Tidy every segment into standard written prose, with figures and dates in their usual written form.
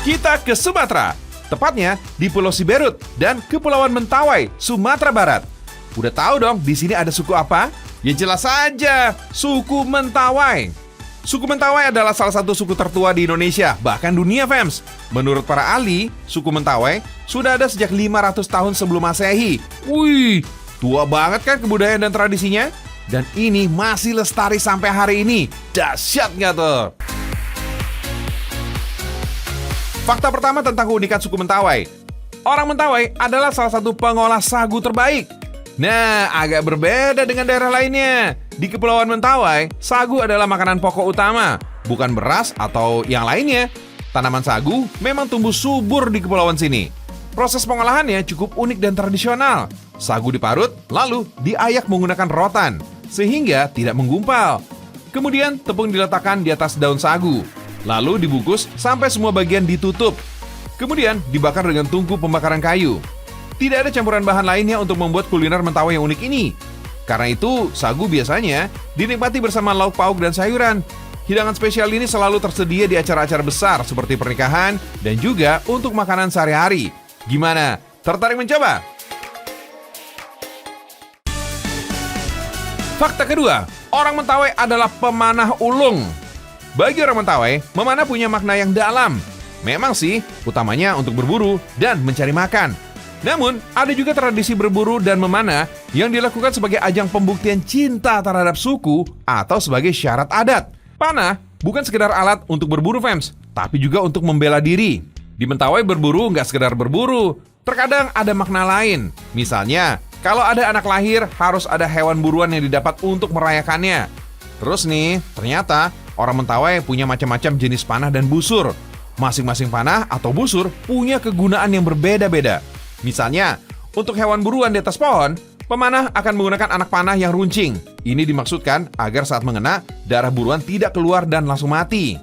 Kita ke Sumatera, tepatnya di Pulau Siberut dan Kepulauan Mentawai, Sumatera Barat. Udah tahu dong di sini ada suku apa? Ya jelas saja, suku Mentawai. Suku Mentawai adalah salah satu suku tertua di Indonesia, bahkan dunia, fams. Menurut para ahli, suku Mentawai sudah ada sejak 500 tahun sebelum Masehi. Wih, tua banget kan kebudayaan dan tradisinya? Dan ini masih lestari sampai hari ini. Dahsyat nggak tuh? Fakta pertama tentang keunikan suku Mentawai. Orang Mentawai adalah salah satu pengolah sagu terbaik. Nah, agak berbeda dengan daerah lainnya. Di Kepulauan Mentawai, sagu adalah makanan pokok utama, bukan beras atau yang lainnya. Tanaman sagu memang tumbuh subur di kepulauan sini. Proses pengolahannya cukup unik dan tradisional. Sagu diparut, lalu diayak menggunakan rotan, sehingga tidak menggumpal. Kemudian tepung diletakkan di atas daun sagu, lalu dibungkus sampai semua bagian ditutup. Kemudian dibakar dengan tungku pembakaran kayu. Tidak ada campuran bahan lainnya untuk membuat kuliner Mentawai yang unik ini. Karena itu, sagu biasanya dinikmati bersama lauk pauk dan sayuran. Hidangan spesial ini selalu tersedia di acara-acara besar seperti pernikahan dan juga untuk makanan sehari-hari. Gimana? Tertarik mencoba? Fakta kedua, orang Mentawai adalah pemanah ulung. Bagi orang Mentawai, memanah punya makna yang dalam. Memang sih, utamanya untuk berburu dan mencari makan. Namun, ada juga tradisi berburu dan memanah yang dilakukan sebagai ajang pembuktian cinta terhadap suku atau sebagai syarat adat. Panah bukan sekedar alat untuk berburu, fams, tapi juga untuk membela diri. Di Mentawai berburu nggak sekedar berburu, terkadang ada makna lain. Misalnya, kalau ada anak lahir, harus ada hewan buruan yang didapat untuk merayakannya. Terus nih, ternyata orang Mentawai punya macam-macam jenis panah dan busur. Masing-masing panah atau busur punya kegunaan yang berbeda-beda. Misalnya, untuk hewan buruan di atas pohon, pemanah akan menggunakan anak panah yang runcing. Ini dimaksudkan agar saat mengena, darah buruan tidak keluar dan langsung mati.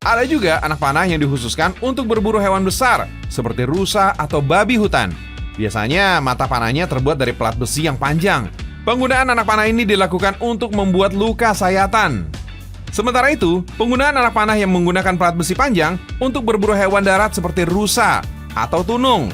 Ada juga anak panah yang dikhususkan untuk berburu hewan besar, seperti rusa atau babi hutan. Biasanya mata panahnya terbuat dari pelat besi yang panjang. Penggunaan anak panah ini dilakukan untuk membuat luka sayatan. Sementara itu, penggunaan anak panah yang menggunakan pelat besi panjang untuk berburu hewan darat seperti rusa atau tunung.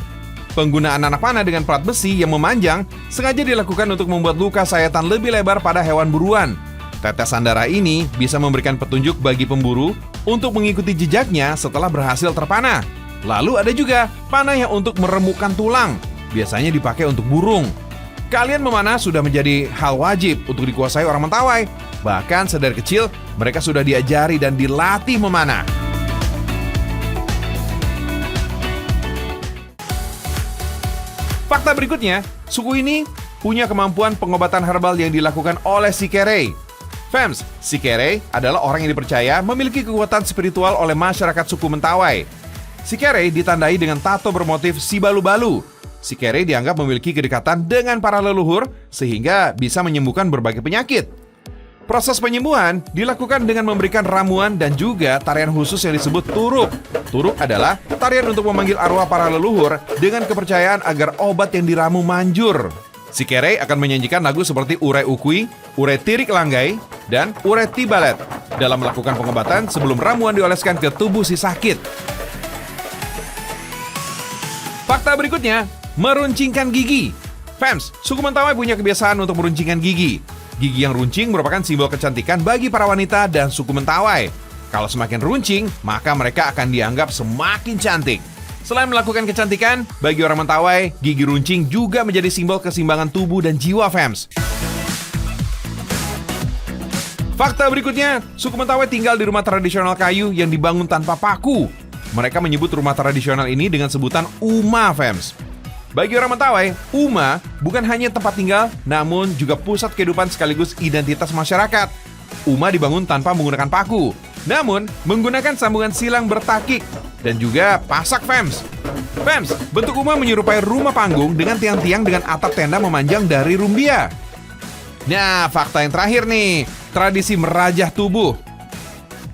Penggunaan anak panah dengan pelat besi yang memanjang sengaja dilakukan untuk membuat luka sayatan lebih lebar pada hewan buruan. Tetesan darah ini bisa memberikan petunjuk bagi pemburu untuk mengikuti jejaknya setelah berhasil terpanah. Lalu ada juga panah yang untuk meremukkan tulang, biasanya dipakai untuk burung. Kalian memanah sudah menjadi hal wajib untuk dikuasai orang Mentawai. Bahkan sedari kecil mereka sudah diajari dan dilatih memanah. Fakta berikutnya, suku ini punya kemampuan pengobatan herbal yang dilakukan oleh Sikere. Fams, Sikere adalah orang yang dipercaya memiliki kekuatan spiritual oleh masyarakat suku Mentawai. Sikere ditandai dengan tato bermotif si balu-balu. Sikere dianggap memiliki kedekatan dengan para leluhur sehingga bisa menyembuhkan berbagai penyakit. Proses penyembuhan dilakukan dengan memberikan ramuan dan juga tarian khusus yang disebut turuk. Turuk adalah tarian untuk memanggil arwah para leluhur dengan kepercayaan agar obat yang diramu manjur. Sikere akan menyanyikan lagu seperti Ure Ukui, Ure Tirik Langgai, dan Ure Tibalet dalam melakukan pengobatan sebelum ramuan dioleskan ke tubuh si sakit. Fakta berikutnya, meruncingkan gigi. Fams, suku Mentawai punya kebiasaan untuk meruncingkan gigi. Gigi yang runcing merupakan simbol kecantikan bagi para wanita dan suku Mentawai. Kalau semakin runcing, maka mereka akan dianggap semakin cantik. Selain melakukan kecantikan, bagi orang Mentawai, gigi runcing juga menjadi simbol keseimbangan tubuh dan jiwa, fams. Fakta berikutnya, suku Mentawai tinggal di rumah tradisional kayu yang dibangun tanpa paku. Mereka menyebut rumah tradisional ini dengan sebutan uma, fams. Bagi orang Mentawai, uma bukan hanya tempat tinggal, namun juga pusat kehidupan sekaligus identitas masyarakat. Uma dibangun tanpa menggunakan paku, namun menggunakan sambungan silang bertakik dan juga pasak, fams. Fams, bentuk uma menyerupai rumah panggung dengan tiang-tiang dengan atap tenda memanjang dari rumbia. Nah, fakta yang terakhir nih, tradisi merajah tubuh.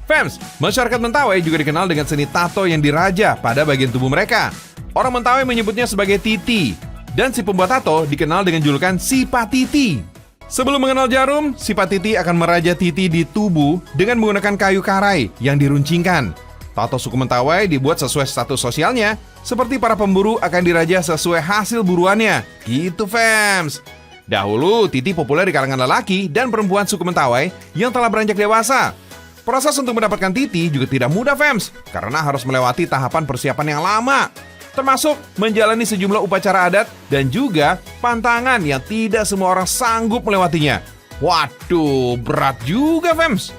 Fams, masyarakat Mentawai juga dikenal dengan seni tato yang dirajah pada bagian tubuh mereka. Orang Mentawai menyebutnya sebagai titi, dan si pembuat tato dikenal dengan julukan si patiti. Sebelum mengenal jarum, si patiti akan merajah titi di tubuh dengan menggunakan kayu karai yang diruncingkan. Tato suku Mentawai dibuat sesuai status sosialnya, seperti para pemburu akan diraja sesuai hasil buruannya. Gitu, fams. Dahulu, Titi populer di kalangan lelaki dan perempuan suku Mentawai yang telah beranjak dewasa. Proses untuk mendapatkan Titi juga tidak mudah, fams, karena harus melewati tahapan persiapan yang lama, termasuk menjalani sejumlah upacara adat dan juga pantangan yang tidak semua orang sanggup melewatinya. Waduh, berat juga, fams.